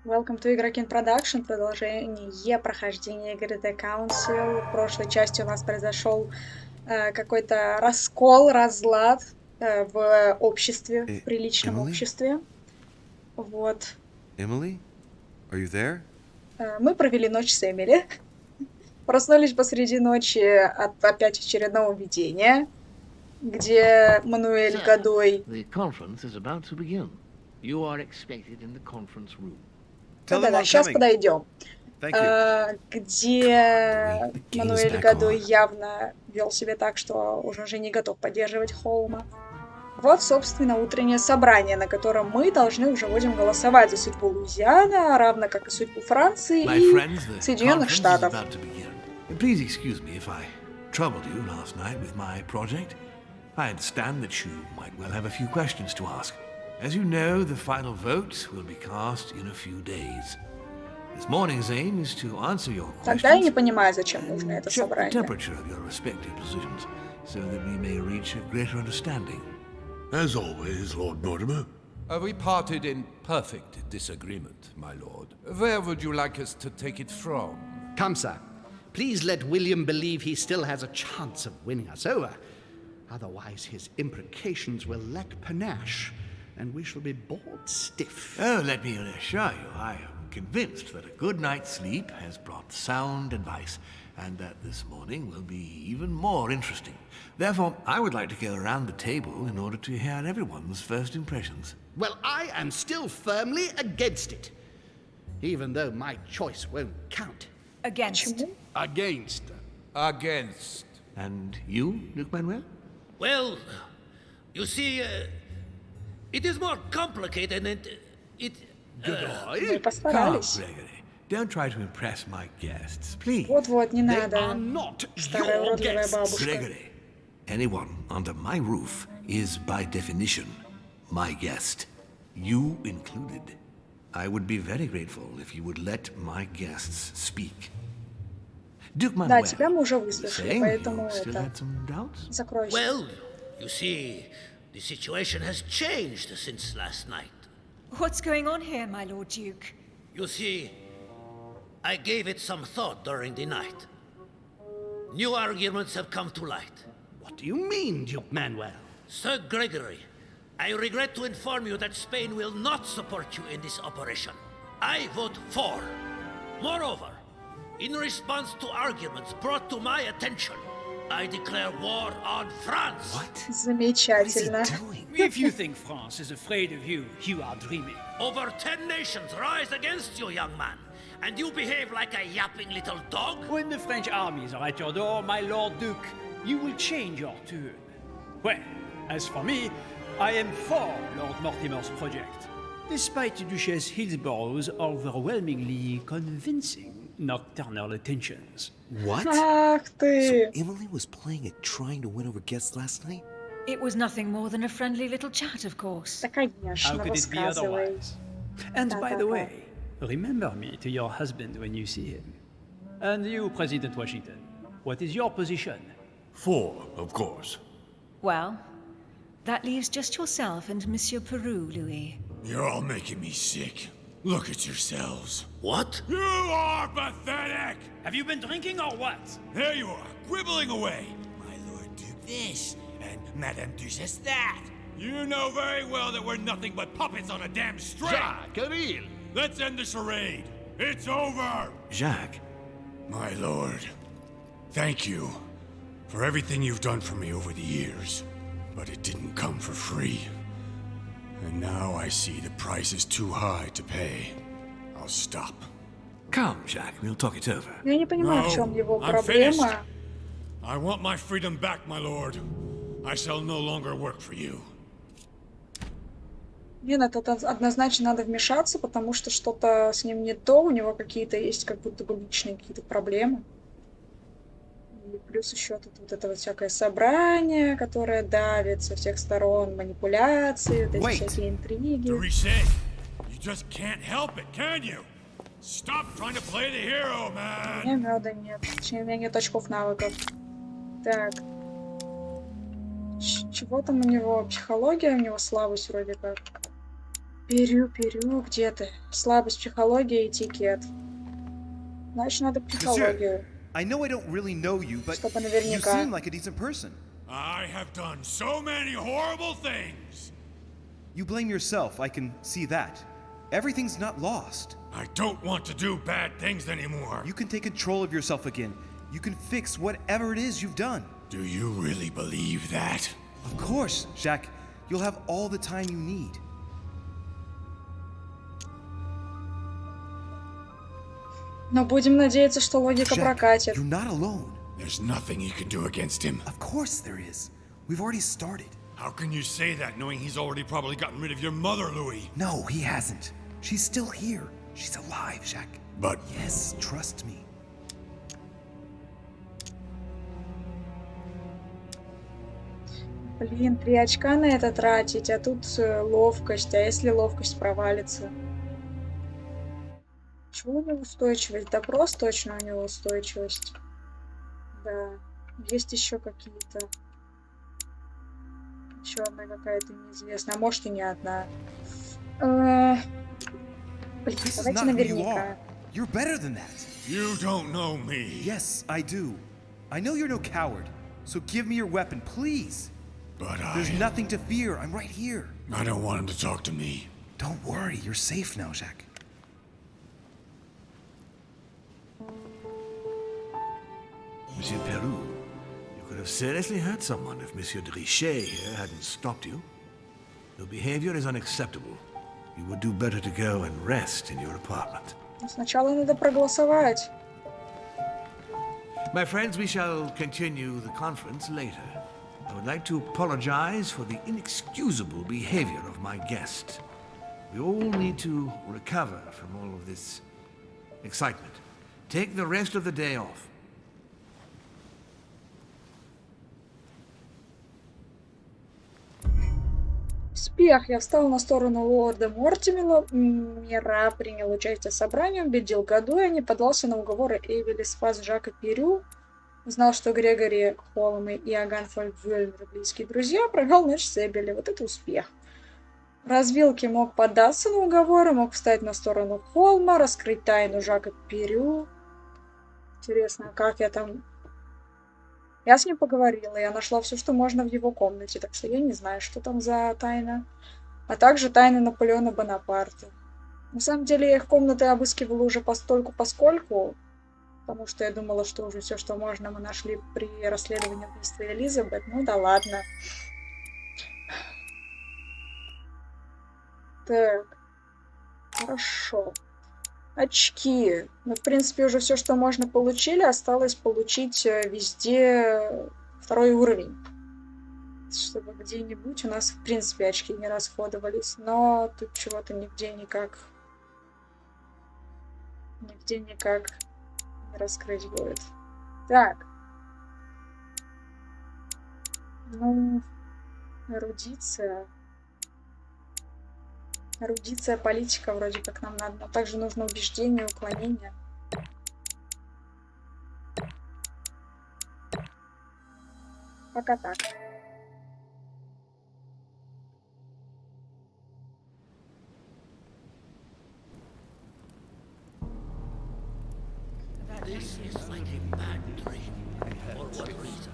Welcome to Игроки Production, продолжение прохождения игры The Council. В прошлой части у нас произошел какой-то раскол, разлад в обществе, в приличном обществе. Вот. Emily? Are you there? Мы провели ночь с Эмили. Проснулись посреди ночи от опять очередного видения, где Мануэль Годой... Да-да-да, сейчас подойдем. Где Мануэль Годой явно вел себя так, что уже не готов поддерживать Холма. Вот, собственно, утреннее собрание, на котором мы должны уже будем голосовать за судьбу Луизианы, равно как и судьбу Франции и Соединенных Штатов. Please excuse me if I troubled you last night with my project. I understand that you might well have a few questions to ask. As you know, the final vote will be cast in a few days. This morning's aim is to answer your questions. Тогда я не понимаю, зачем нужно это собрание. The temperature of your respective positions, so that we may reach a greater understanding. As always, Lord Mortimer. We parted in perfect disagreement, my lord. Where would you like us to take it from? Come, sir. Please let William believe he still has a chance of winning us over. Otherwise, his imprecations will lack panache, and we shall be bored stiff. Oh, let me assure you, I am convinced that a good night's sleep has brought sound advice, and that this morning will be even more interesting. Therefore, I would like to go around the table in order to hear everyone's first impressions. Well, I am still firmly against it, even though my choice won't count. Against. Against. Against. And you, Luke Manuel? Well, you see, it is more complicated and Мы постарались. Gregory, don't try to impress my guests, please. Вот-вот, не They надо. are not Старая your уродливая guests. бабушка. Gregory, anyone under my roof is by definition my guest, you included. I would be very grateful if you would let my guests speak. Duke Manuel, Да, тебя мы уже выслушали, saying поэтому you still это... had some doubts? Закройся. well, you see, the situation has changed since last night. What's going on here, my Lord Duke? You see, I gave it some thought during the night. New arguments have come to light. What do you mean, Duke Manuel? Sir Gregory, I regret to inform you that Spain will not support you in this operation. I vote for. Moreover, in response to arguments brought to my attention, I declare war on France. Замечательно. If you think France is afraid of you, you are dreaming. Over 10 nations rise against you, young man, and you behave like a yapping little dog? When the French armies are at your door, my Lord Duke, you will change your tune. Well, as for me, I am for Lord Mortimer's project, despite Duchess Hillsborough's overwhelmingly convincing nocturnal attentions. What? Ах ты! So Emily was playing at trying to win over guests last night? It was nothing more than a friendly little chat, of course. Да, конечно, How could it be рассказывай. otherwise? And by the Да-да-да. way, remember me to your husband when you see him. And you, President Washington, what is your position? For, of course. Well, that leaves just yourself and Monsieur Peru, Louis. You're all making me sick. Look at yourselves. What? You are pathetic! Have you been drinking or what? There you are, quibbling away. My Lord Duke this, and Madame Duchess that. You know very well that we're nothing but puppets on a damn string. Let's end the charade. It's over. Jacques, My lord, thank you for everything you've done for me over the years. But it didn't come for free. And now I see the price is too high to pay. I'll stop. come, Jacques, we'll talk it over. Я не понимаю, в чем его I'm finished. проблема. I want my freedom back, my lord. I shall no longer work for you. Нет, это однозначно надо вмешаться, потому что что-то с ним не то, у него какие-то есть как будто бы личные какие-то проблемы. И плюс еще тут вот это вот всякое собрание, которое давит со всех сторон, манипуляции, вот эти всякие интриги. Reset. You just can't help it, can you? Stop trying to play the hero, У man. меня меда нет, точнее, у меня нет очков навыков. Так. Чего там у него? Психология, у него слабость вроде как. Перю, где ты? Слабость, психология, этикет. Значит, надо психологию. I know I don't really know you, but Чтобы you наверняка. seem like a decent person. I have done so many horrible things. You blame yourself, I can see that. Everything's not lost. I don't want to do bad things anymore. You can take control of yourself again. You can fix whatever it is you've done. Do you really believe that? Of course, Jacques. You'll have all the time you need. Но будем надеяться, что логика Jack, прокатит. you're not alone. There's nothing you can do against him. Of course there is. We've already started. How can you say that knowing he's already probably gotten rid of your mother, Louis? No, he hasn't. She's still here. She's alive, Jacques. But Yes, trust me. Блин, 3 очка на это тратить, а тут ловкость. А если ловкость провалится? Чего у него устойчивость? Допрос точно у него устойчивость. Да. Есть еще какие-то. Еще одна какая-то неизвестная. А может и не одна. Блин, This is давайте not who you наверняка. are. You're better than that. you don't know me. Yes, I do. I know you're no coward. So give me your weapon, please. But There's nothing to fear. I'm right here. I don't want him to talk to me. Don't worry. You're safe now, Jacques. Monsieur Peru, you could have seriously hurt someone if Monsieur de Richet here hadn't stopped you. Your behavior is unacceptable. You would do better to go and rest in your apartment. Сначала надо проголосовать. My friends, we shall continue the conference later. I would like to apologize for the inexcusable behavior of my guest. We all need to recover from all of this excitement. Take the rest of the day off. Успех! Я встал на сторону лорда Мортимера, принял участие в собрании, убедил Гадуэни, подался на уговоры Эвели, спас Жака Перю, узнал, что Грегори Холм и Иоганн Фольгвельмер близкие друзья, провел ночь с Эбели. Вот это успех. Развилки мог поддаться на уговоры, мог встать на сторону Холма, раскрыть тайну Жака Перю. Интересно, как я там... Я с ним поговорила, я нашла все, что можно в его комнате, так что я не знаю, что там за тайна. А также тайна Наполеона Бонапарта. На самом деле я их комнаты обыскивала уже постольку-поскольку, потому что я думала, что уже все, что можно, мы нашли при расследовании убийства Элизабет. Ну да ладно. Так. Хорошо. Очки. Мы, в принципе, уже все, что можно, получили. Осталось получить везде 2-й уровень. Чтобы где-нибудь у нас, в принципе, очки не расходовались. Но тут чего-то нигде никак не раскрыть будет. Так. Ну, эрудиция. Эрудиция, политика вроде как нам надо, но также нужно убеждение, уклонение. Пока так. This is like a bad dream. For what reason?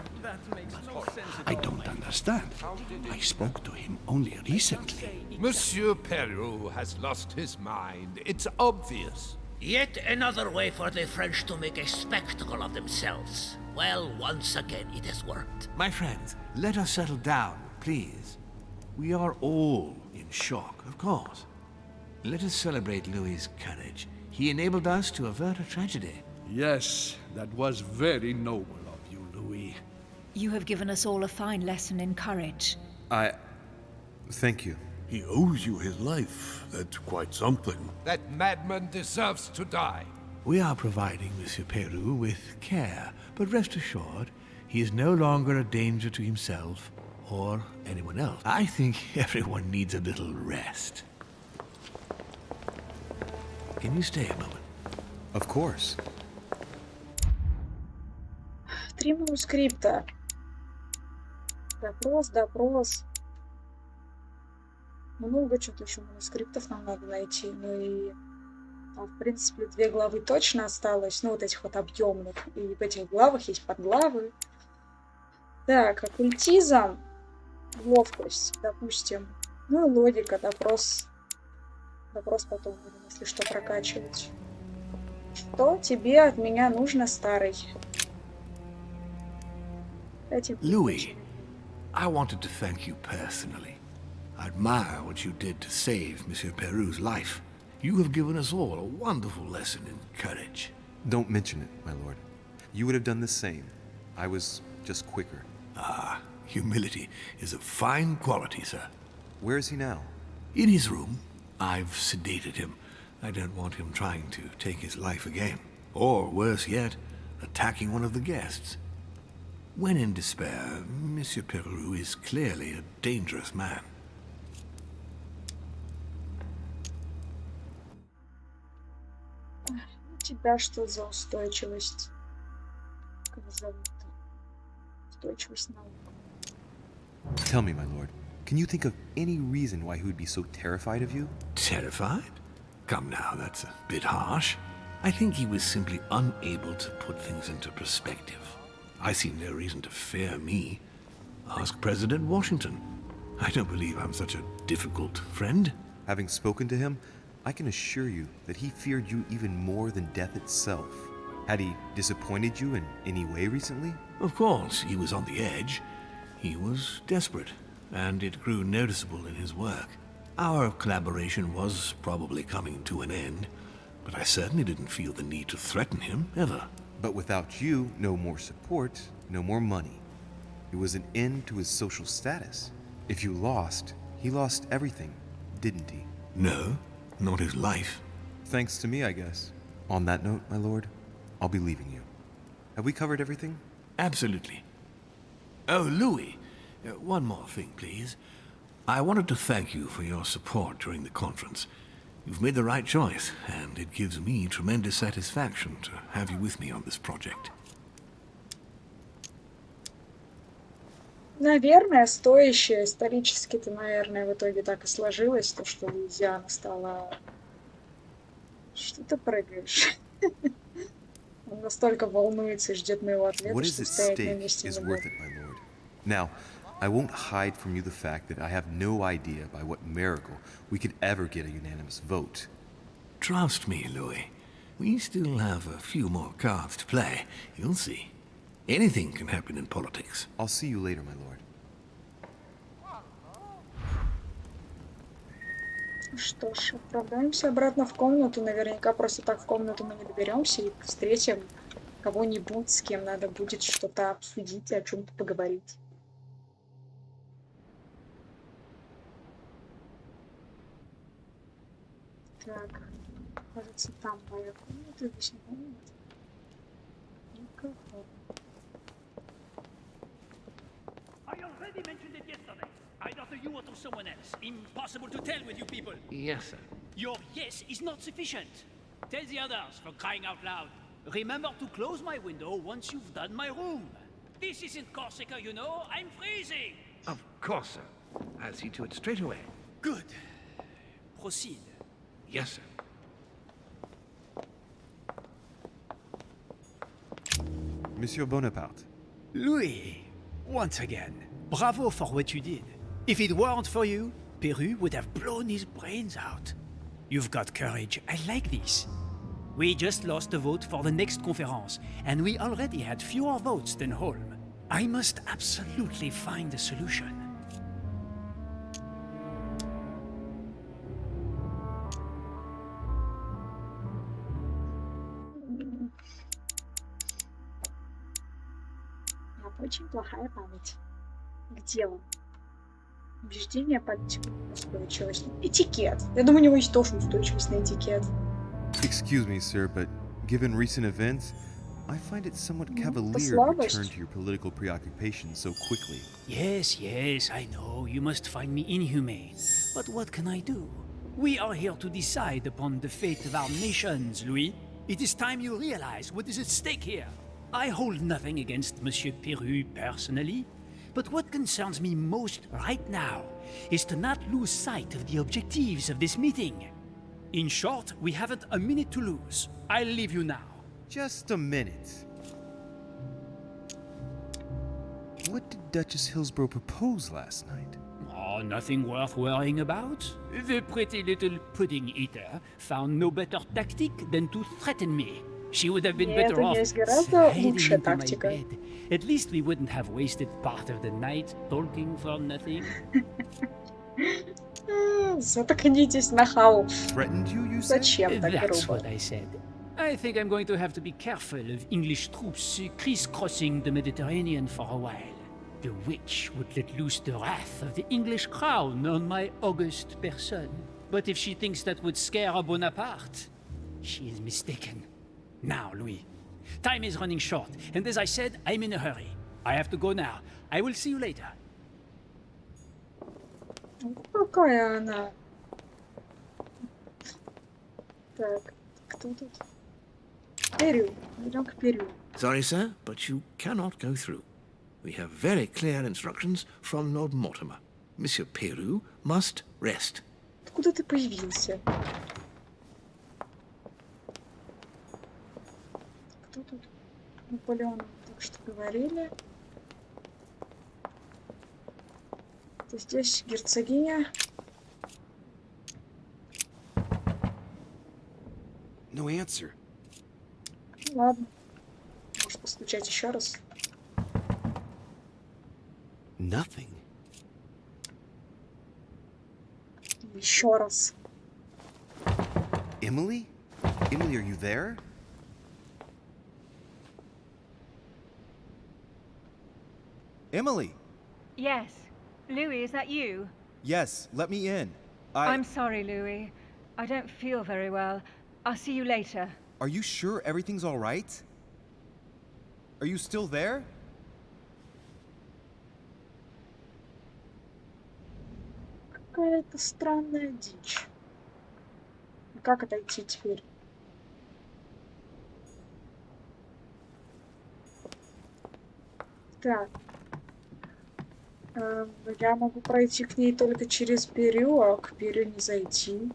I don't understand. I spoke to him only recently. Monsieur Peru has lost his mind. It's obvious. Yet another way for the French to make a spectacle of themselves. Well, once again it has worked. My friends, let us settle down, please. We are all in shock, of course. Let us celebrate Louis's courage. He enabled us to avert a tragedy. Yes, that was very noble of you, Louis. You have given us all a fine lesson in courage. Thank you. He owes you his life. That's quite something. That madman deserves to die. We are providing Monsieur Peru with care, but rest assured, he is no longer a danger to himself or anyone else. I think everyone needs a little rest. Can you stay a moment? Of course. 3 манускрипта. Допрос. много что-то еще манускриптов нам надо найти. Ну и там, в принципе, 2 главы точно осталось. Ну, вот этих вот объемных. И в этих главах есть подглавы. Так, оккультизм, ловкость, допустим. Ну и логика, допрос. Допрос потом будем, если что, прокачивать. Что тебе от меня нужно, старый? Louis, I wanted to thank you personally. I admire what you did to save Monsieur Peru's life. You have given us all a wonderful lesson in courage. Don't mention it, my lord. You would have done the same. I was just quicker. Ah, humility is a fine quality, sir. Where is he now? In his room. I've sedated him. I don't want him trying to take his life again. Or, worse yet, attacking one of the guests. When in despair, Monsieur Peru is clearly a dangerous man. У тебя что за устойчивость? Как зовут? Устойчивость наук. Tell me, my lord, can you think of any reason why he would be so terrified of you? Terrified? Come now, that's a bit harsh. I think he was simply unable to put things into perspective. I see no reason to fear me. Ask President Washington. I don't believe I'm such a difficult friend. Having spoken to him, I can assure you that he feared you even more than death itself. Had he disappointed you in any way recently? Of course, he was on the edge. He was desperate, and it grew noticeable in his work. Our collaboration was probably coming to an end, but I certainly didn't feel the need to threaten him, ever. But without you, no more support, no more money. It was an end to his social status. If you lost, he lost everything, didn't he? No, not his life. Thanks to me, I guess. On that note, my lord, I'll be leaving you. Have we covered everything? Absolutely. Oh, Louis, one more thing, please. I wanted to thank you for your support during the conference. You've made the right choice, and it gives me tremendous satisfaction to have you with me on this project. Наверное, стоящее. Исторически-то, наверное, в итоге так и сложилось, то, что Луизиана стала... Что ты прыгаешь? Он настолько волнуется и ждет моего ответа, что стоять на месте не может. Now, I won't hide from you the fact that I have no idea by what miracle we could ever get a unanimous vote. Trust me, Louis. We still have a few more cards to play. You'll see. Anything can happen in politics. I'll see you later, my lord. Что ж, отправляемся обратно в комнату. Наверняка просто так в комнату мы не доберемся и встретим кого-нибудь, с кем надо будет что-то обсудить и о чем-то поговорить. Так, кажется, там моя комната, здесь нет. Никого. I already mentioned it yesterday. Either to you or to someone else. Impossible to tell with you people. Yes, sir. Your yes is not sufficient. Tell the others, for crying out loud. Remember to close my window once you've done my room. This isn't Corsica, you know. I'm freezing. Of course, sir. I'll see to it straight away. Good. Proceed. Yes, sir. Monsieur Bonaparte. Louis, once again, bravo for what you did. If it weren't for you, Peru would have blown his brains out. You've got courage. I like this. We just lost the vote for the next conference, and we already had fewer votes than Holm. I must absolutely find a solution. Очень плохая память. Где он? Убеждение, политику, устойчивость. Этикет. Я думаю, у него есть тоже устойчивость на этикет. Excuse me, sir, but given recent events, I find it somewhat cavalier to return to your political preoccupations so quickly. Yes, yes, I know. You must find me inhumane. But what can I do? We are here to decide upon the fate of our nations, Louis. It is time you realize what is at stake here. I hold nothing against Monsieur Peru personally, But what concerns me most right now is to not lose sight of the objectives of this meeting. In short, we haven't a minute to lose. I'll leave you now. Just a minute. What did Duchess Hillsborough propose last night? Oh, nothing worth worrying about. The pretty little pudding eater found no better tactic than to threaten me. She would have been better off sliding into my bed. At least we wouldn't have wasted part of the night talking for nothing. Заткнитесь нахал. Threatened you, you said? Зачем так That's грубо? what I said. I think I'm going to have to be careful of English troops crisscrossing the Mediterranean for a while. The witch would let loose the wrath of the English crown on my august person. But if she thinks that would scare a Bonaparte, she is mistaken. Now, Louis, time is running short, and as I said, I'm in a hurry. I have to go now. I will see you later. Какая она? Так, кто тут? Перю. Идем к Перю. Sorry, sir, but you cannot go through. We have very clear instructions from Lord Mortimer. Monsieur Peru must rest. Откуда ты появился? Кто тут? Наполеон, так что говорили. Это здесь герцогиня. No answer. Ну ладно. Может постучать еще раз. Nothing. Еще раз. Emily? Emily, are you there? Emily! Yes. Louis, is that you? Yes, let me in. I'm sorry, Louis. I don't feel very well. I'll see you later. Are you sure everything's all right? Are you still there? Какая-то странная дичь. Как отойти теперь? Так. Я могу пройти к ней только через Перю, а к Перю не зайти.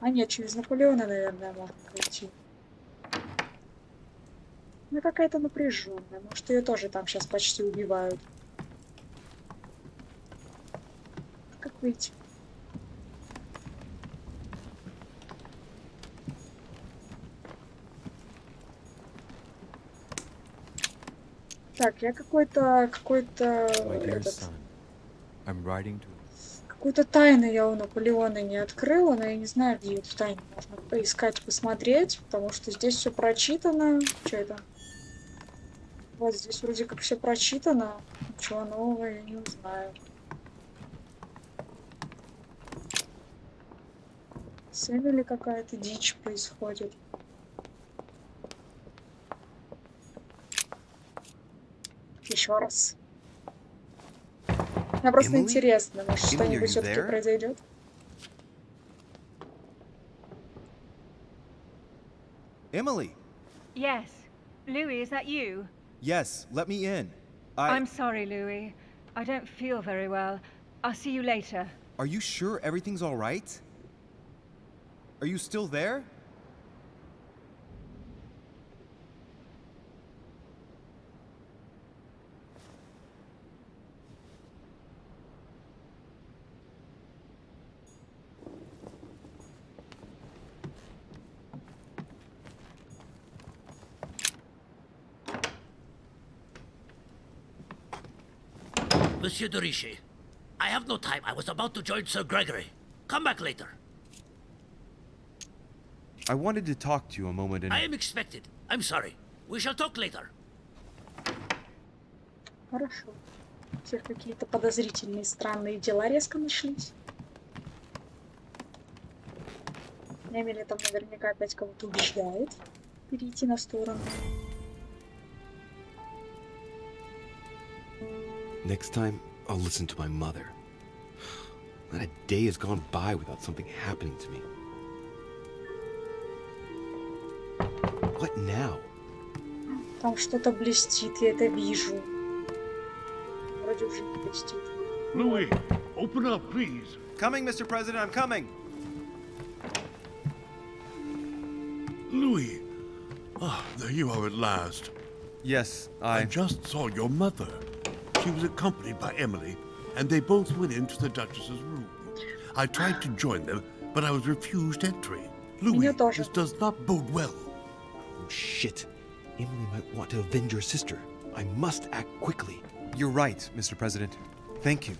А нет, через Наполеона, наверное, можно пройти. Она какая-то напряженная. Может, ее тоже там сейчас почти убивают. Как выйти? Так, я какую-то тайну я у Наполеона не открыла, но я не знаю, где эту тайну можно поискать, посмотреть, потому что здесь все прочитано. Что это? Вот здесь вроде как все прочитано. Ничего нового я не узнаю. С Эмили какая-то дичь происходит. Еще раз. Мне просто Emily? интересно, может, Emily, что-нибудь are you все-таки there? произойдет. Emily! Yes. Louis, is that you? Yes, let me in. I'm sorry, Louis. I don't feel very well. I'll see you later. Are you sure everything's all right? Are you still there? Monsieur de Richet, I have no time. I was about to join Sir Gregory. Come back later. I wanted to talk to you a moment and... I am expected. I'm sorry. We shall talk later. Хорошо. У всех какие-то подозрительные, странные дела резко нашлись. Эмили там наверняка опять кого-то убеждает перейти на сторону. Next time, I'll listen to my mother. Not a day has gone by without something happening to me. What now? Там что-то блестит, я это вижу. Вроде уже не блестит. Louis, open up, please. Coming, Mr. President, I'm coming. Louis. Ah, there you are at last. Yes, I just saw your mother. She was accompanied by Emily, and they both went into the Duchess's room. I tried to join them, but I was refused entry. Louis, this does not bode well. Oh, shit. Emily might want to avenge your sister. I must act quickly. You're right, Mr. President. Thank you.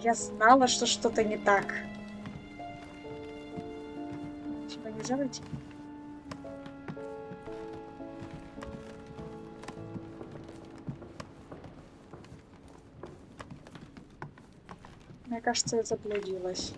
Я знала, что что-то не так. Чего нельзя выйти? Мне кажется, я заблудилась.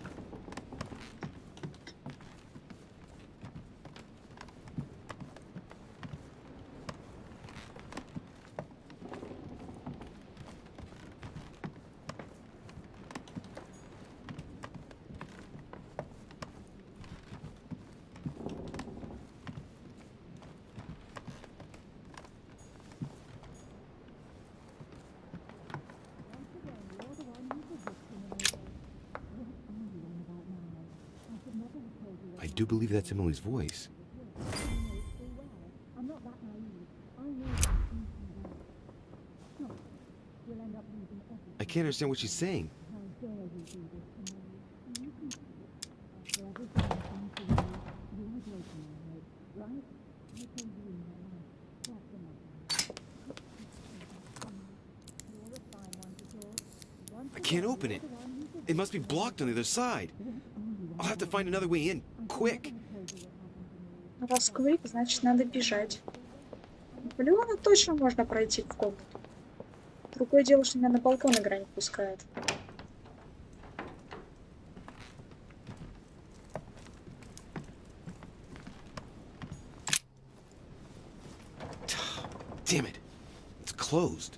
I do believe that's Emily's voice. I can't understand what she's saying. I can't open it. It must be blocked on the other side. I'll have to find another way in, quick. Раз квик, значит, надо бежать. Наполеона точно можно пройти в комнату. Другое дело, что меня на балкон игра не пускает. Damn it. It's closed.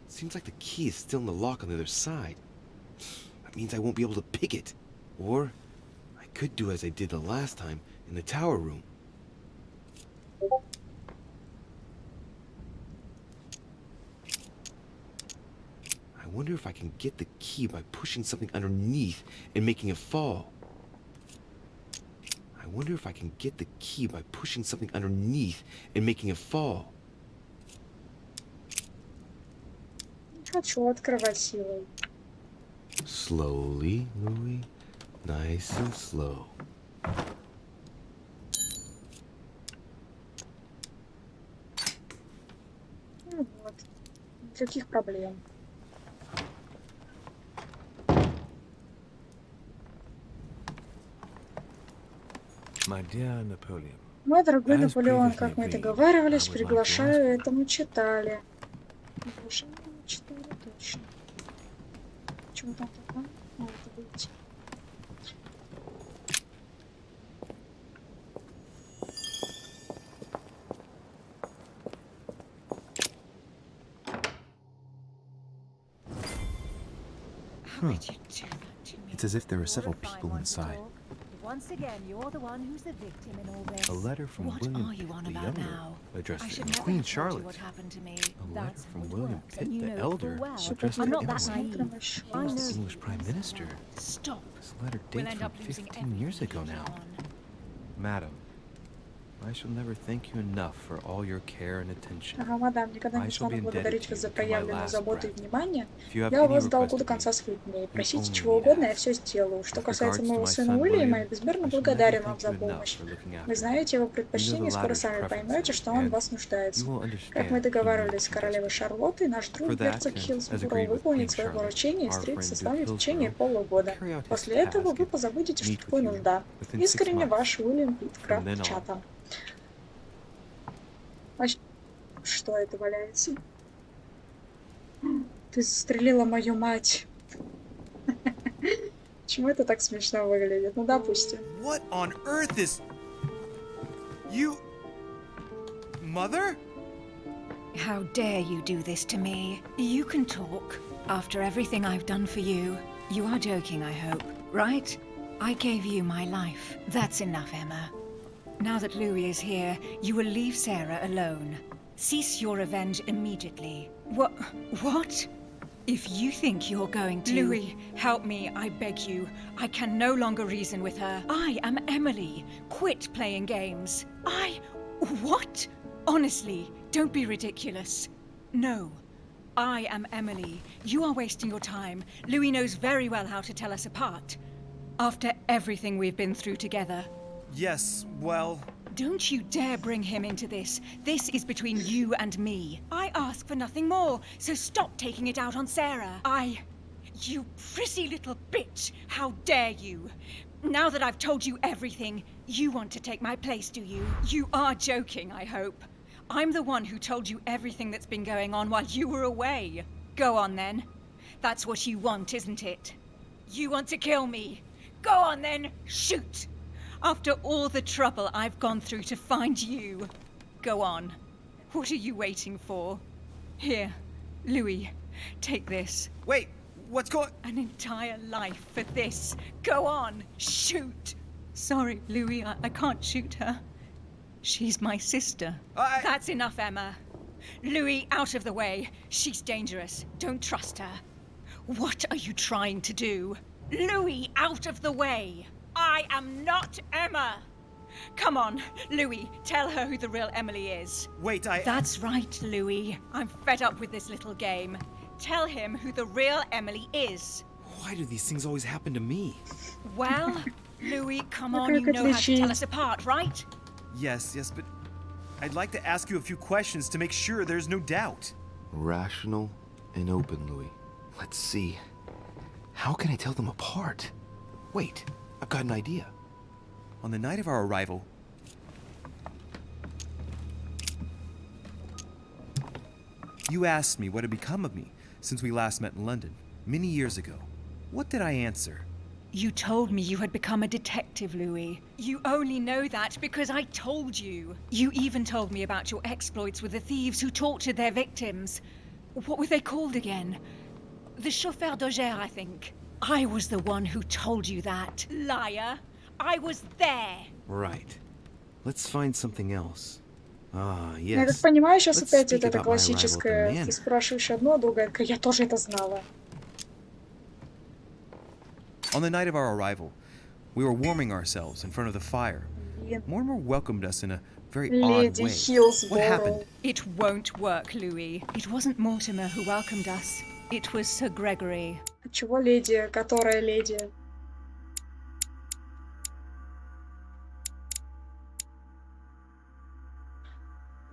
Seems like the key is still in the lock on the other side. That means I won't be able to pick it. Or I could do as I did the last time in the tower room. I wonder if I can get the key by pushing something underneath and making it fall. I wonder if I can get the key by pushing something underneath and making it fall. Хочу открывать силой. Slowly, Louis. Nice and slow. Ну вот. Никаких проблем. My dear Napoleon. Мой дорогой Наполеон, как мы и договаривались, приглашаю этому читали. Приглашение читали точно. Чего там такое? Надо выйти. It's as if there are several people inside. Once again, you're the one who's the victim in all this. A letter from What William are you on the about Younger, now? addressed I to should never Queen have told you Charlotte. what happened to me. A letter That's from how it William works, Pitt and you the know full Elder, well addressed I'm to not that Emily, naive. I know. the English Prime Minister. Stop. This letter We'll dates end from up losing 15 years ago now. Madam, I shall never thank you enough for all your care and attention. Ага, мадам, никогда I не shall be стану благодарить indebted to вас за you to my проявленную last заботу и breath. внимание. If you have Я у any вас долгу request до of конца me, своих дней. you Просите only чего need угодно, я ask. все сделаю. Что With касается regards to моего my сына son Уильяма, William, я безмерно I shall never благодарен вам thank за you enough помощь. for looking after Вы him. знаете его You know предпочтения, the скоро latter's сами preferences, поймете, что он в and вас нуждается. you will Как мы understand he договаривались с needs королевой Шарлоттой, наш For друг that, герцог and as Хилсборо agreed with выполнит Queen свое Charlotte, поручение и our встретится friend с вами в Duke течение Hillsborough полугода. will carry out his После этого task вы and позабудете, что meet такое with you нужда. within 6 Искренне months. ваш Уильям Питт, граф From then on. Чатам. Что это валяется? Ты застрелила мою мать. Почему это так смешно выглядит? Ну, допустим. What on earth is... You... Mother? How dare you do this to me? You can talk after everything I've done for you. You are joking, I hope, right? I gave you my life. That's enough, Emma. Now that Louis is here, you will leave Sarah alone. Cease your revenge immediately. What? If you think you're going to... Louis, help me, I beg you. I can no longer reason with her. I am Emily. Quit playing games. What? Honestly, don't be ridiculous. No. I am Emily. You are wasting your time. Louis knows very well how to tell us apart. After everything we've been through together. Yes, well... Don't you dare bring him into this. This is between you and me. I ask for nothing more, so stop taking it out on Sarah. You prissy little bitch! How dare you! Now that I've told you everything, you want to take my place, do you? You are joking, I hope. I'm the one who told you everything that's been going on while you were away. Go on then. That's what you want, isn't it? You want to kill me? Go on then, shoot! After all the trouble I've gone through to find you. Go on. What are you waiting for? Here, Louis, take this. Wait, what's going... An entire life for this. Go on, shoot! Sorry, Louis, I can't shoot her. She's my sister. That's enough, Emma. Louis, out of the way. She's dangerous. Don't trust her. What are you trying to do? Louis, out of the way. I am not Emma! Come on, Louis, tell her who the real Emily is. Wait, That's right, Louis. I'm fed up with this little game. Tell him who the real Emily is. Why do these things always happen to me? Well, Louis, come on, you know how to tell us apart, right? Yes, but I'd like to ask you a few questions to make sure there's no doubt. Rational and open, Louis. Let's see. How can I tell them apart? Wait, I've got an idea. On the night of our arrival, you asked me what had become of me since we last met in London, many years ago. What did I answer? You told me you had become a detective, Louis. You only know that because I told you. You even told me about your exploits with the thieves who tortured their victims. What were they called again? The chauffeur d'Auger, I think. I was the one who told you that. Liar! I was there! Right. Let's find something else. Ah, yes. Я так понимаю, сейчас опять вот это классическое. Ты спрашиваешь одно, а другая такая, я тоже это знала. On the night of our arrival, we were warming ourselves in front of the fire. Mortimer welcomed us in a very odd way. What happened? It won't work, Louis. It wasn't Mortimer who welcomed us. It was Sir Gregory. Чего леди? Которая леди?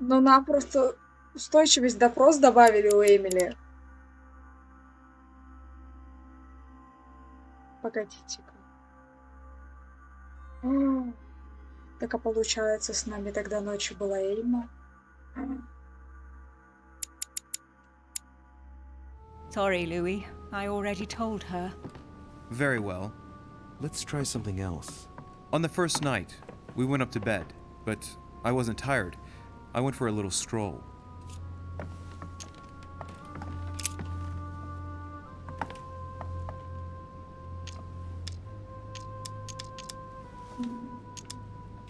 Ну, нам просто устойчивость допрос добавили у Эмили. Погодите-ка. Так, а получается, с нами тогда ночью была Эльма. Sorry, Louis. I already told her. Very well. Let's try something else. On the first night, we went up to bed, but I wasn't tired. I went for a little stroll.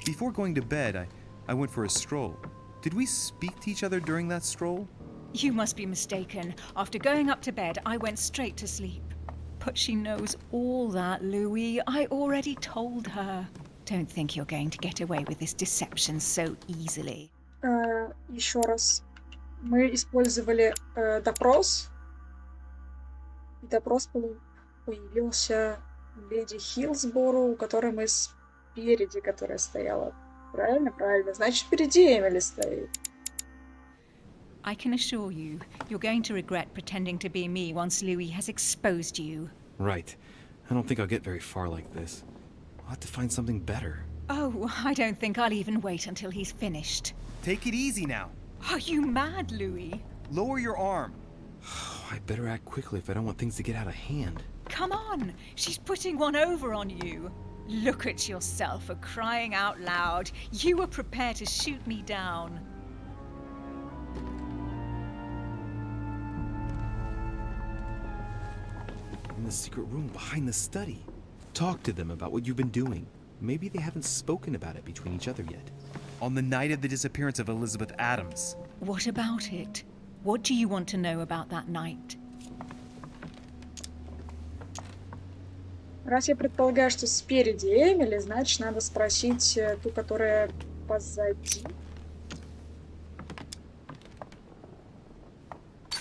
Before going to bed, I went for a stroll. Did we speak to each other during that stroll? You must be mistaken. After going up to bed, I went straight to sleep. But she knows all that, Louis. I already told her. Don't think you're going to get away with this deception so easily. Еще раз. Мы использовали допрос. И допрос появился леди Хилсборо, у которой мы спереди, которая стояла. Правильно? Правильно. Значит, впереди Эмили стоит. I can assure you, you're going to regret pretending to be me once Louis has exposed you. Right. I don't think I'll get very far like this. I'll have to find something better. Oh, I don't think I'll even wait until he's finished. Take it easy now. Are you mad, Louis? Lower your arm. I better act quickly if I don't want things to get out of hand. Come on, she's putting one over on you. Look at yourself for crying out loud. You were prepared to shoot me down. in the secret room behind the study. Talk to them about what you've been doing. Maybe they haven't spoken about it between each other yet. On the night of the disappearance of Elizabeth Adams. What about it? What do you want to know about that night? Раз я предполагаю, что спереди Эмили, значит, надо спросить ту, которая позади.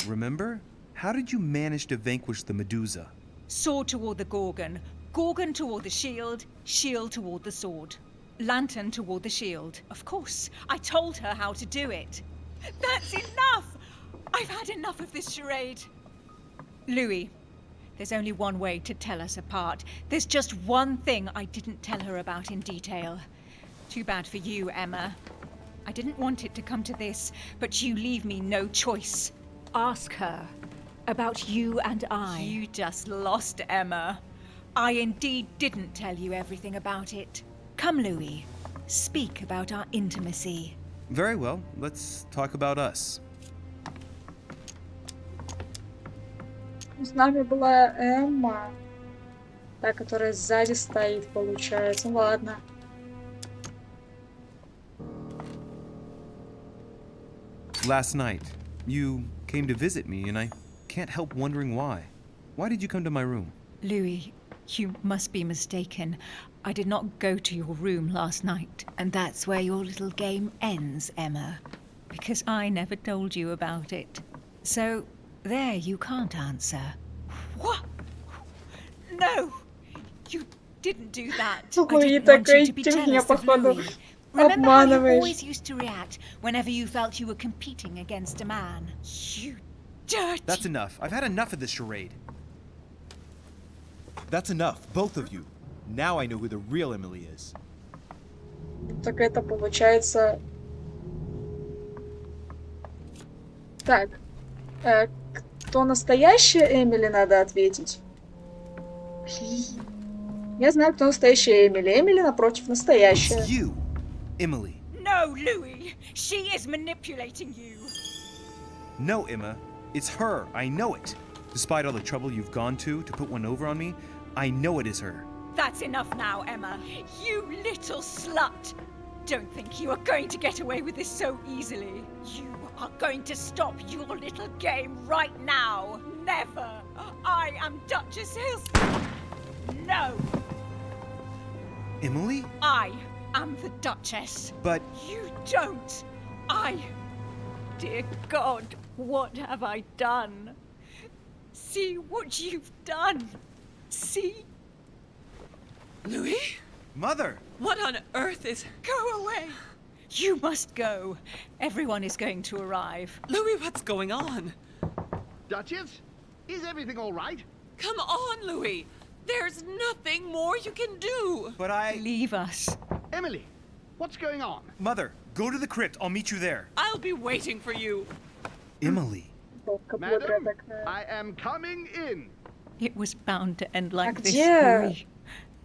Remember? How did you manage to vanquish the Medusa? Sword toward the Gorgon, Gorgon toward the shield, shield toward the sword. Lantern toward the shield. Of course, I told her how to do it. That's enough! I've had enough of this charade. Louis, there's only one way to tell us apart. There's just one thing I didn't tell her about in detail. Too bad for you, Emma. I didn't want it to come to this, but you leave me no choice. Ask her about you and I. You just lost, Emma. I indeed didn't tell you everything about it. Come, Louis. Speak about our intimacy. Very well, let's talk about us. С нами была Эмма, та, которая сзади стоит, получается. Ладно. Last night, you came to visit me, and I can't help wondering why. Why did you come to my room? Louis, you must be mistaken. I did not go to your room last night, and that's where your little game ends, Emma. Because I never told you about it. So, there you can't answer. What? No! You didn't do that. I didn't want you to be jealous of Louis. Remember how you always used to react whenever you felt you were competing against a man? You dirty... That's enough. I've had enough of this charade. That's enough, both of you. Now I know who the real Emily is. Так это получается... Так. Кто настоящая Эмили, надо ответить. Я знаю, кто настоящая Эмили. Эмили, напротив, настоящая. It's you, Emily. No, Louis. She is manipulating you. No, Emma. It's her. I know it. Despite all the trouble you've gone to put one over on me, I know it is her. That's enough now, Emma. You little slut. Don't think you are going to get away with this so easily. You are going to stop your little game right now. Never. I am Duchess Hills. No. Emily? I am the Duchess. But... You don't. Dear God, what have I done? See what you've done. See? Louis? Mother! What on earth is... Go away! You must go. Everyone is going to arrive. Louis, what's going on? Duchess? Is everything all right? Come on, Louis. There's nothing more you can do. But I... Leave us. Emily, what's going on? Mother, go to the crypt. I'll meet you there. I'll be waiting for you. Emily. Madam, I am coming in. It was bound to end like this, где? Louis.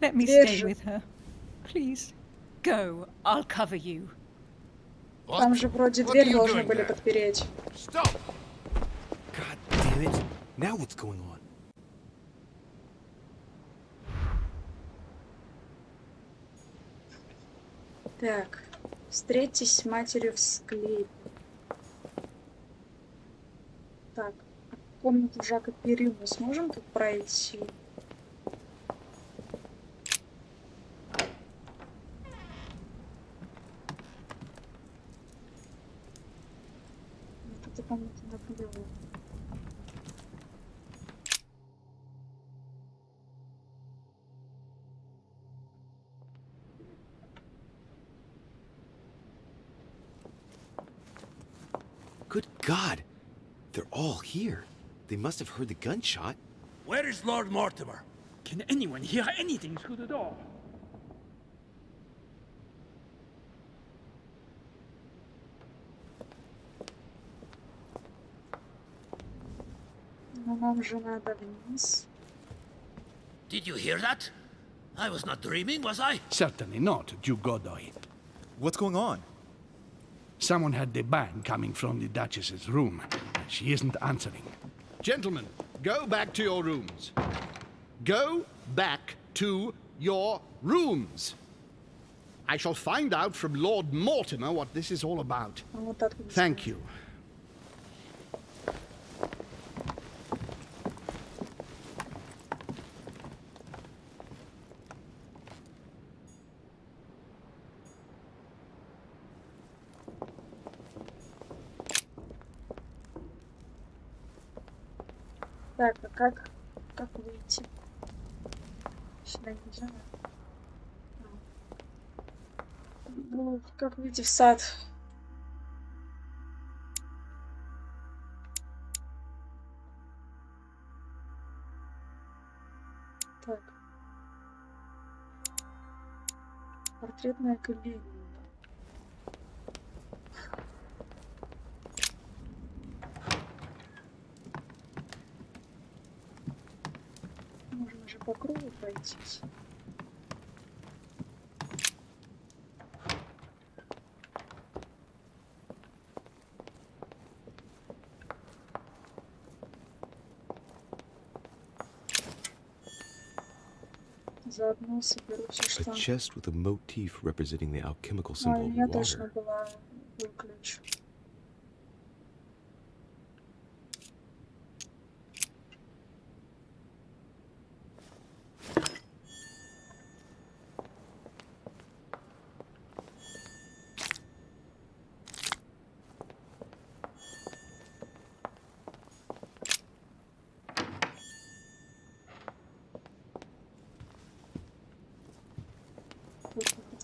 Let me stay with her. Please. Go. I'll cover you. Там же вроде дверь должны были подпереть. Stop! God damn it. Now what's going on? Так. Встретьтесь с матерью в склепе. Так. Комнату Жака Пери мы сможем тут пройти? Эта комната наплевала. Good God! They're all here. They must have heard the gunshot. Where is Lord Mortimer? Can anyone hear anything through the door? Но нам же надо вниз. Did you hear that? I was not dreaming, was I? Certainly not, Duke Godoy. What's going on? Someone had the bang coming from the Duchess's room. She isn't answering. Gentlemen, go back to your rooms. Go back to your rooms. I shall find out from Lord Mortimer what this is all about. Thank you. Так, а как выйти? Сюда нельзя. Ну, как выйти в сад? Так. Портретная галерея. Можно же по кругу пройтись. Заодно соберу все, что... A chest with a motif representing the alchemical А, symbol у меня water. точно был ключ.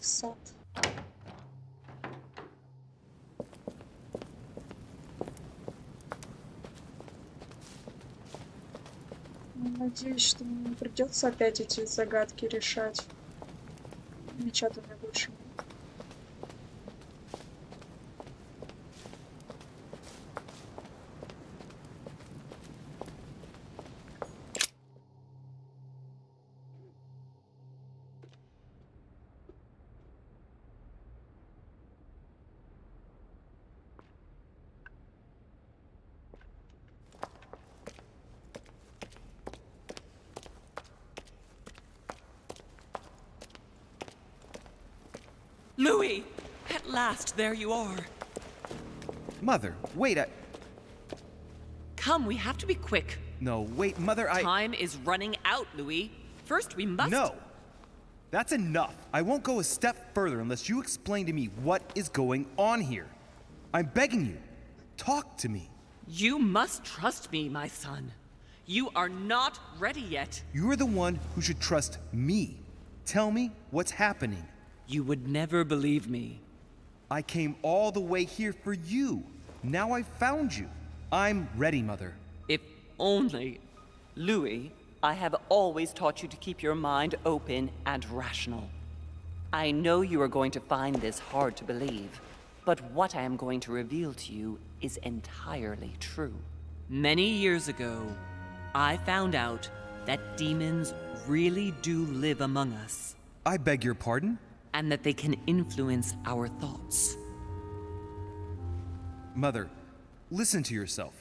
В сад. Надеюсь, что мне не придется опять эти загадки решать. Меча-то у меня больше нет. Louis! At last, there you are. Mother, wait, Come, we have to be quick. No, wait, Mother, Time is running out, Louis. First, we must... No! That's enough. I won't go a step further unless you explain to me what is going on here. I'm begging you. Talk to me. You must trust me, my son. You are not ready yet. You're the one who should trust me. Tell me what's happening. You would never believe me. I came all the way here for you. Now I've found you. I'm ready, Mother. If only... Louis, I have always taught you to keep your mind open and rational. I know you are going to find this hard to believe, but what I am going to reveal to you is entirely true. Many years ago, I found out that demons really do live among us. I beg your pardon? And that they can influence our thoughts. Mother, listen to yourself.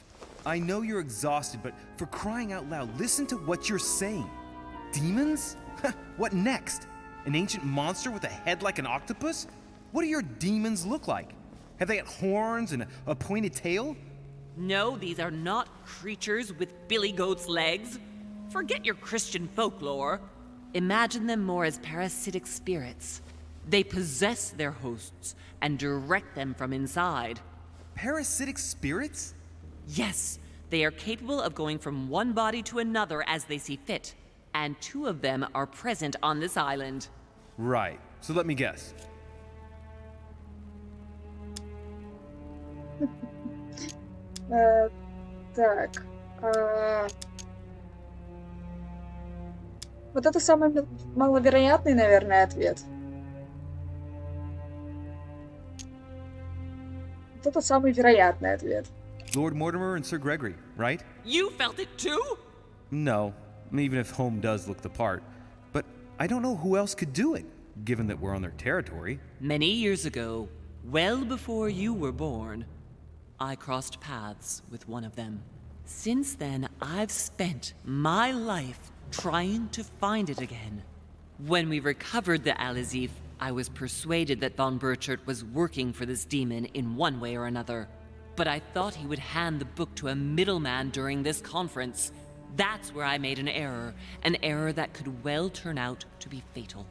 I know you're exhausted, but for crying out loud, listen to what you're saying. Demons? What next? An ancient monster with a head like an octopus? What do your demons look like? Have they got horns and a pointed tail? No, these are not creatures with billy goat's legs. Forget your Christian folklore. Imagine them more as parasitic spirits. They possess their hosts and direct them from inside. Parasitic spirits? Yes, they are capable of going from one body to another as they see fit. And 2 of them are present on this island. Right. So let me guess. Так. Вот это самый маловероятный, наверное, ответ. Вот это самый вероятный ответ. Lord Mortimer and Sir Gregory, right? You felt it too? No, even if home does look the part. But I don't know who else could do it, given that we're on their territory. Many years ago, well before you were born, I crossed paths with one of them. Since then, I've spent my life trying to find it again. When we recovered the Alizif, I was persuaded that von Burchard was working for this demon in one way or another. But I thought he would hand the book to a middleman during this conference. That's where I made an error that could well turn out to be fatal.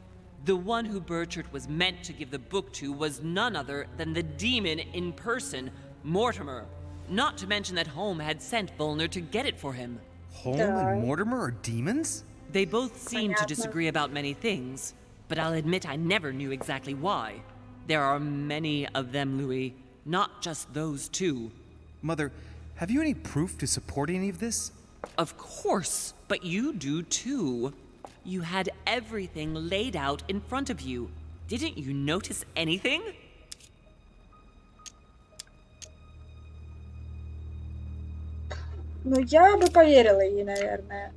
The one who Burchard was meant to give the book to was none other than the demon in person, Mortimer. Not to mention that Holm had sent Volner to get it for him. Holm and Mortimer are demons? They both seem to disagree about many things, but I'll admit I never knew exactly why. There are many of them, Louis, not just those two. Mother, have you any proof to support any of this? Of course, but you do too. You had everything laid out in front of you. Didn't you notice anything? Ну, я бы поверила ей, наверное.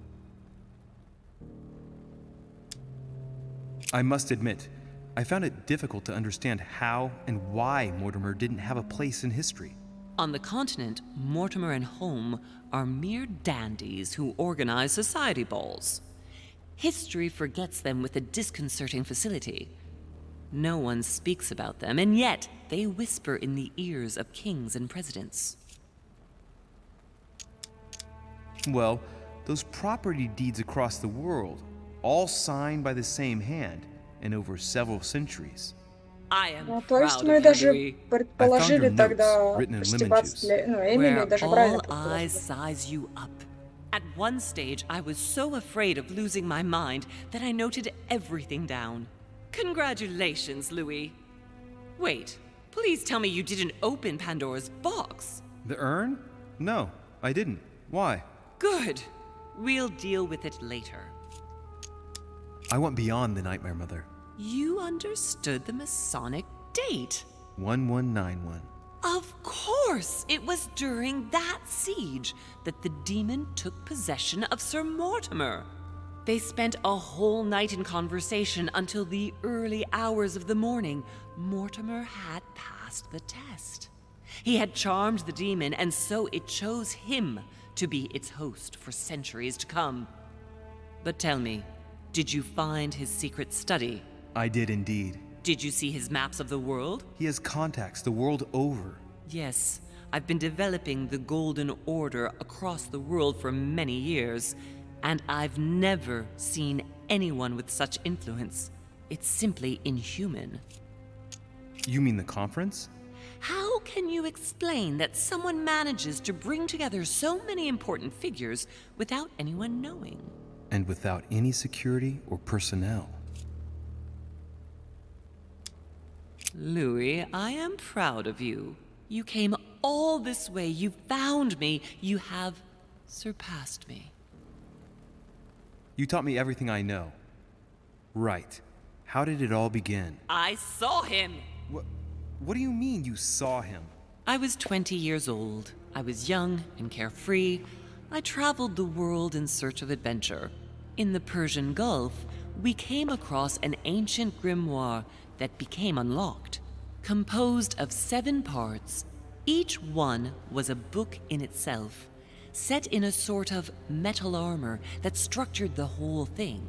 I must admit, I found it difficult to understand how and why Mortimer didn't have a place in history. On the continent, Mortimer and Holm are mere dandies who organize society balls. History forgets them with a disconcerting facility. No one speaks about them, and yet they whisper in the ears of kings and presidents. Well, those property deeds across the world, all signed by the same hand and over several centuries. I am Ну, то есть proud мы of you, даже Louis. предположили тогда written in почти lemon 20 juice. лет. Ну, Эмили Where даже правильно all eyes предположили. size you up. At one stage, I was so afraid of losing my mind that I noted everything down. Congratulations, Louis. Wait, please tell me you didn't open Pandora's box. The urn? No, I didn't. Why? Good. We'll deal with it later. I went beyond the nightmare, Mother. You understood the Masonic date. 1191. Of course! It was during that siege that the demon took possession of Sir Mortimer. They spent a whole night in conversation until the early hours of the morning. Mortimer had passed the test. He had charmed the demon, and so it chose him to be its host for centuries to come. But tell me, did you find his secret study? I did indeed. Did you see his maps of the world? He has contacts the world over. Yes, I've been developing the Golden Order across the world for many years, and I've never seen anyone with such influence. It's simply inhuman. You mean the conference? How can you explain that someone manages to bring together so many important figures without anyone knowing? And without any security or personnel. Louis, I am proud of you. You came all this way. You found me. You have surpassed me. You taught me everything I know. Right. How did it all begin? I saw him. What do you mean you saw him? I was 20 years old. I was young and carefree. I traveled the world in search of adventure. In the Persian Gulf, we came across an ancient grimoire that became unlocked. Composed of 7 parts, each one was a book in itself, set in a sort of metal armor that structured the whole thing.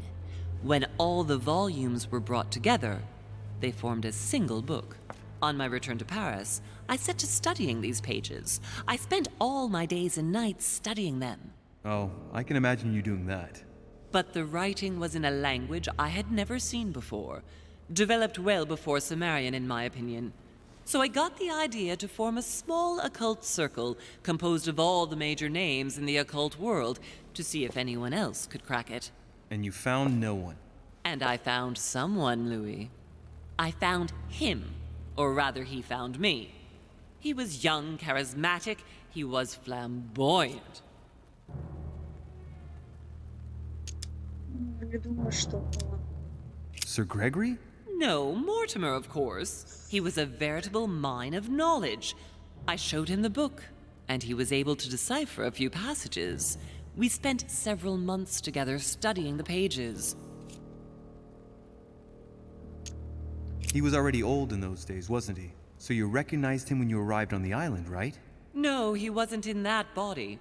When all the volumes were brought together, they formed a single book. On my return to Paris, I set to studying these pages. I spent all my days and nights studying them. Oh, I can imagine you doing that. But the writing was in a language I had never seen before, developed well before Sumerian, in my opinion. So I got the idea to form a small occult circle composed of all the major names in the occult world to see if anyone else could crack it. And you found no one. And I found someone, Louis. I found him, or rather he found me. He was young, charismatic, he was flamboyant. Не думаю, что он. Sir Gregory? No, Mortimer, of course. He was a veritable mine of knowledge. I showed him the book, and he was able to decipher a few passages. We spent several months together studying the pages. He was already old in those days, wasn't he? So you recognized him when you arrived on the island, right? No, he wasn't in that body.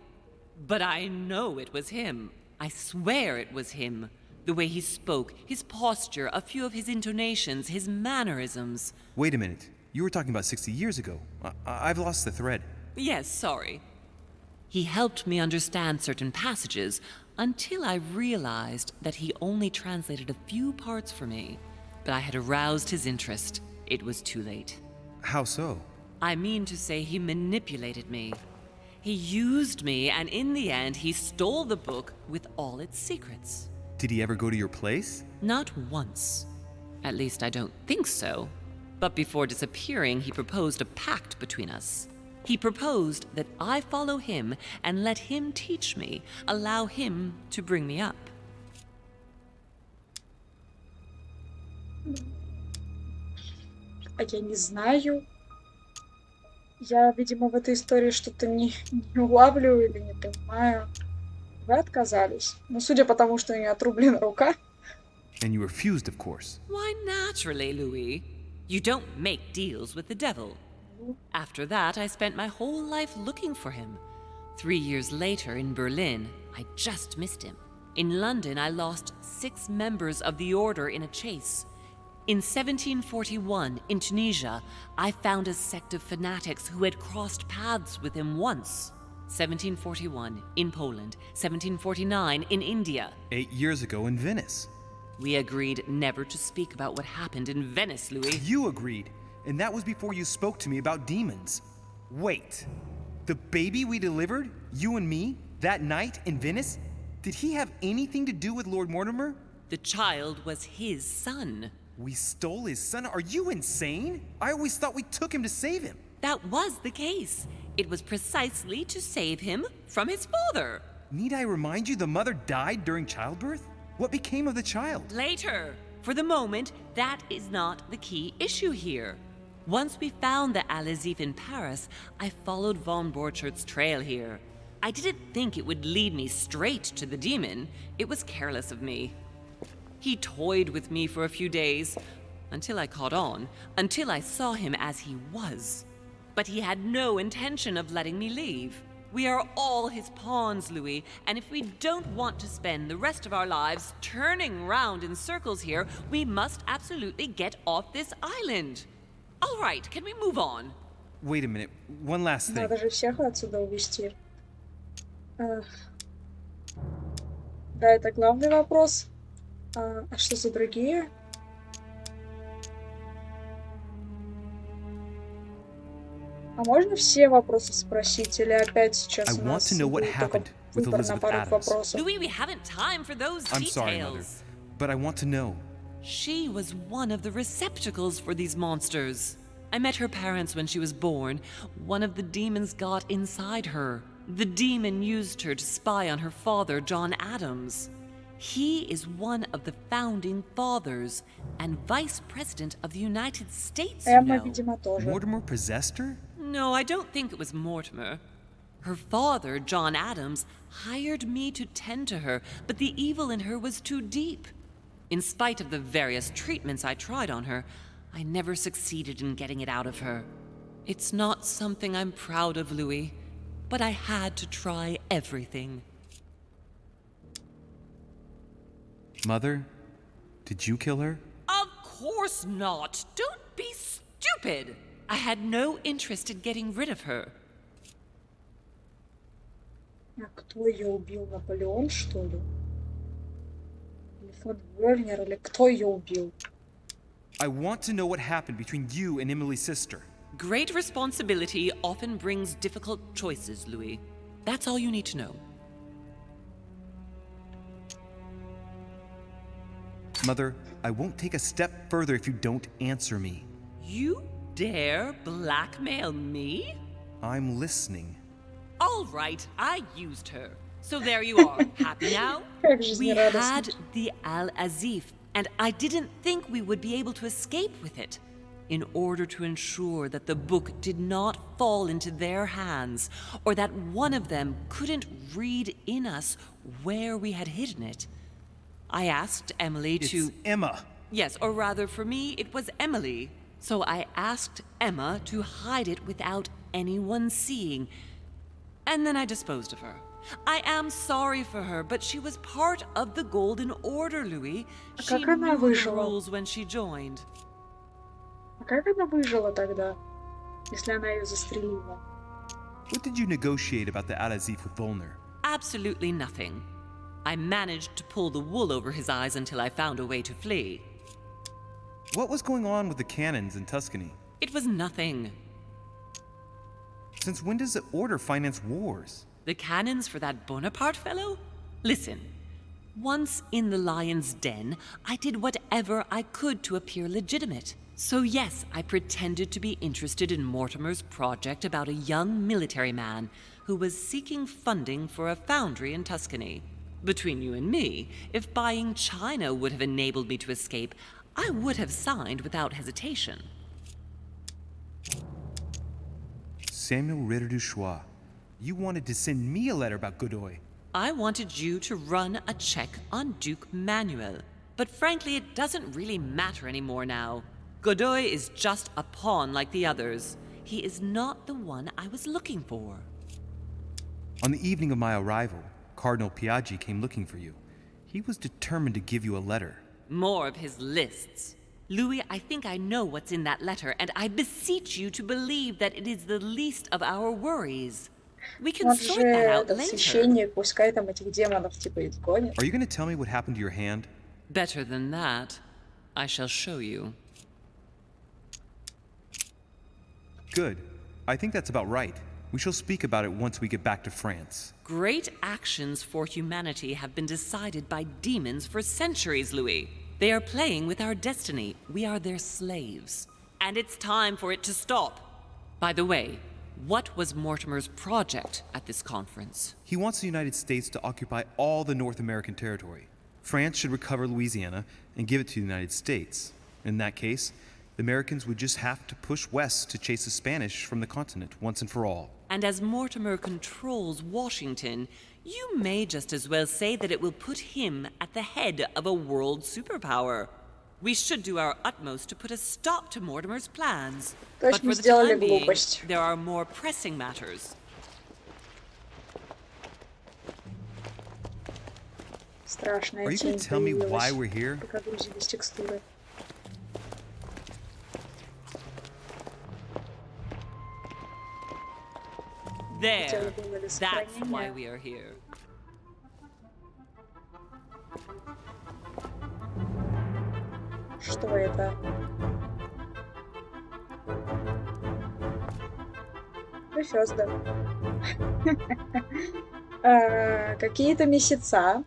But I know it was him. I swear it was him. The way he spoke, his posture, a few of his intonations, his mannerisms. Wait a minute. You were talking about 60 years ago. I've lost the thread. Yes, sorry. He helped me understand certain passages until I realized that he only translated a few parts for me. But I had aroused his interest. It was too late. How so? I mean to say he manipulated me. He used me, and in the end, he stole the book with all its secrets. Did he ever go to your place? Not once. At least I don't think so. But before disappearing, he proposed a pact between us. He proposed that I follow him and let him teach me, allow him to bring me up. А я не знаю. Я, видимо, в этой истории что-то не улавливаю или не понимаю. Вы отказались. Ну, судя по тому, что у нее отрублена рука. And you refused, of course. Why, naturally, Louis. You don't make deals with the devil. After that, I spent my whole life looking for him. 3 years later, in Berlin, I just missed him. In London, I lost 6 members of the order in a chase. In 1741, in Tunisia, I found a sect of fanatics who had crossed paths with him once. 1741, in Poland. 1749, in India. 8 years ago in Venice. We agreed never to speak about what happened in Venice, Louis. You agreed, and that was before you spoke to me about demons. Wait, the baby we delivered, you and me, that night in Venice, did he have anything to do with Lord Mortimer? The child was his son. We stole his son? Are you insane? I always thought we took him to save him. That was the case. It was precisely to save him from his father. Need I remind you the mother died during childbirth? What became of the child? Later. For the moment, that is not the key issue here. Once we found the Al-Azif in Paris, I followed von Borchart's trail here. I didn't think it would lead me straight to the demon. It was careless of me. He toyed with me for a few days, until I caught on, until I saw him as he was. But he had no intention of letting me leave. We are all his pawns, Louis, and if we don't want to spend the rest of our lives turning round in circles here, we must absolutely get off this island. All right, can we move on? Wait a minute, one last thing. Надо же всех отсюда увезти. Да, это главный вопрос. А что за другие? А можно все вопросы спросить, или опять сейчас у нас будет только выбор на пару вопросов? Louis, we haven't time for those details. I'm sorry, Mother, but I want to know. She was one of the receptacles for these monsters. I met her parents when she was born. One of the demons got inside her. The demon used her to spy on her father, John Adams. He is one of the founding fathers and vice president of the United States, you know. Mortimer possessed her? No, I don't think it was Mortimer. Her father, John Adams, hired me to tend to her, but the evil in her was too deep. In spite of the various treatments I tried on her, I never succeeded in getting it out of her. It's not something I'm proud of, Louis, but I had to try everything. Mother, did you kill her? Of course not. Don't be stupid. I had no interest in getting rid of her. А кто ее убил? Наполеон, что ли? Или фон Вернер, или кто ее убил? I want to know what happened between you and Emily's sister. Great responsibility often brings difficult choices, Louis. That's all you need to know. Mother, I won't take a step further if you don't answer me. You dare blackmail me? I'm listening. All right, I used her. So there you are. Happy now? We had the Al-Azif, and I didn't think we would be able to escape with it. In order to ensure that the book did not fall into their hands, or that one of them couldn't read in us where we had hidden it, I asked Emily to... It's Emma. Yes, or rather for me, it was Emily. So I asked Emma to hide it without anyone seeing, and then I disposed of her. I am sorry for her, but she was part of the Golden Order, Louis. She как она knew the выжила? rules when she joined. А как она выжила тогда, если она ее застрелила? What did you negotiate about the Al-Azif with Volner? Absolutely nothing. I managed to pull the wool over his eyes until I found a way to flee. What was going on with the cannons in Tuscany? It was nothing. Since when does the Order finance wars? The cannons for that Bonaparte fellow? Listen, once in the lion's den, I did whatever I could to appear legitimate. So yes, I pretended to be interested in Mortimer's project about a young military man who was seeking funding for a foundry in Tuscany. Between you and me, if buying China would have enabled me to escape, I would have signed without hesitation. Samuel Ritter du Choix, you wanted to send me a letter about Godoy. I wanted you to run a check on Duke Manuel. But frankly, it doesn't really matter anymore now. Godoy is just a pawn like the others. He is not the one I was looking for. On the evening of my arrival, Cardinal Piaggi came looking for you. He was determined to give you a letter. More of his lists. Louis, I think I know what's in that letter, and I beseech you to believe that it is the least of our worries. We can Он sort же that out этот later. священник, пускай там этих демонов типа изгонит. Are you going to tell me what happened to your hand? Better than that, I shall show you. Good. I think that's about right. We shall speak about it once we get back to France. Great actions for humanity have been decided by demons for centuries, Louis. They are playing with our destiny. We are their slaves. And it's time for it to stop. By the way, what was Mortimer's project at this conference? He wants the United States to occupy all the North American territory. France should recover Louisiana and give it to the United States. In that case, the Americans would just have to push west to chase the Spanish from the continent once and for all. And as Mortimer controls Washington, you may just as well say that it will put him at the head of a world superpower. We should do our utmost to put a stop to Mortimer's plans. То есть But мы for the сделали time being, глупость. there are more pressing matters. Страшная Are you going тень to tell me появилась, why we're here? пока грузились текстуры. There. Хотела было ли That's why сохранение. we are here. Что это? Bethesda. Какие-то месяца.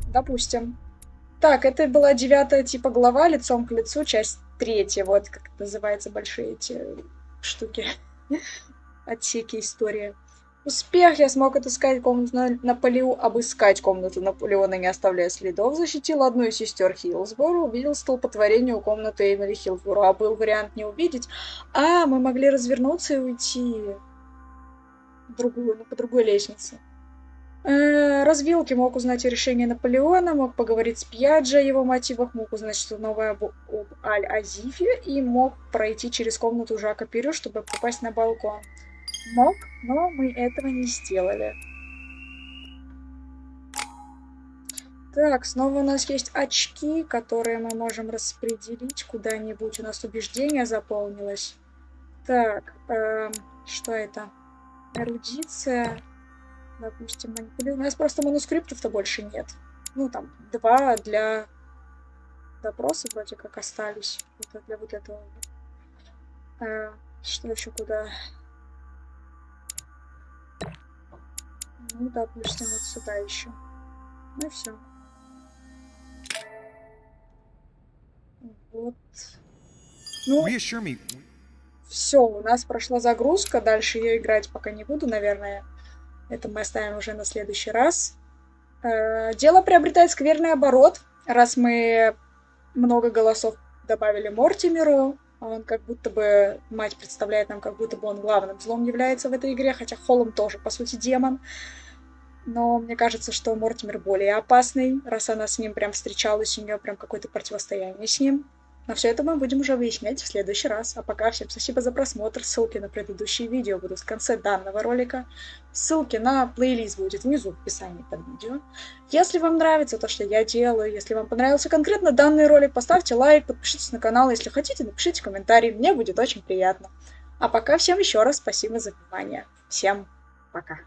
Допустим. Так, это была 9-я типа глава «Лицом к лицу», часть 3. Вот как это называется, большие эти штуки. Отсеки истории. Успех! Я смог отыскать комнату Наполеона, обыскать комнату Наполеона, не оставляя следов. Защитил одну из сестер Хиллсборо. Увидел столпотворение у комнаты Эмили Хиллсборо. А был вариант не увидеть. А, мы могли развернуться и уйти по другой лестнице. Развилки. Мог узнать о решении Наполеона, мог поговорить с Пьяджи о его мотивах, мог узнать что новое об Аль-Азифе и мог пройти через комнату Жака Пирю, чтобы попасть на балкон. Мог, но мы этого не сделали. Так, снова у нас есть очки, которые мы можем распределить куда-нибудь. У нас убеждение заполнилось. Так, что это? Эрудиция. Допустим, манипулирование. У нас просто манускриптов-то больше нет. Ну, там, 2 для допроса вроде как остались. Это для вот этого. Что еще куда? Ну, допустим, вот сюда еще. Ну и все. Вот. Ну, Reassure me. все, у нас прошла загрузка. Дальше ее играть пока не буду, наверное. Это мы оставим уже на следующий раз. Дело приобретает скверный оборот, раз мы много голосов добавили Мортимеру. Он как будто бы, мать представляет нам, как будто бы он главным злом является в этой игре, хотя Холлом тоже, по сути, демон. Но мне кажется, что Мортимер более опасный, раз она с ним прям встречалась, у нее прям какое-то противостояние с ним. Но все это мы будем уже выяснять в следующий раз. А пока всем спасибо за просмотр. Ссылки на предыдущие видео будут в конце данного ролика. Ссылки на плейлист будет внизу в описании под видео. Если вам нравится то, что я делаю, если вам понравился конкретно данный ролик, поставьте лайк, подпишитесь на канал. Если хотите, напишите комментарий. Мне будет очень приятно. А пока всем еще раз спасибо за внимание. Всем пока.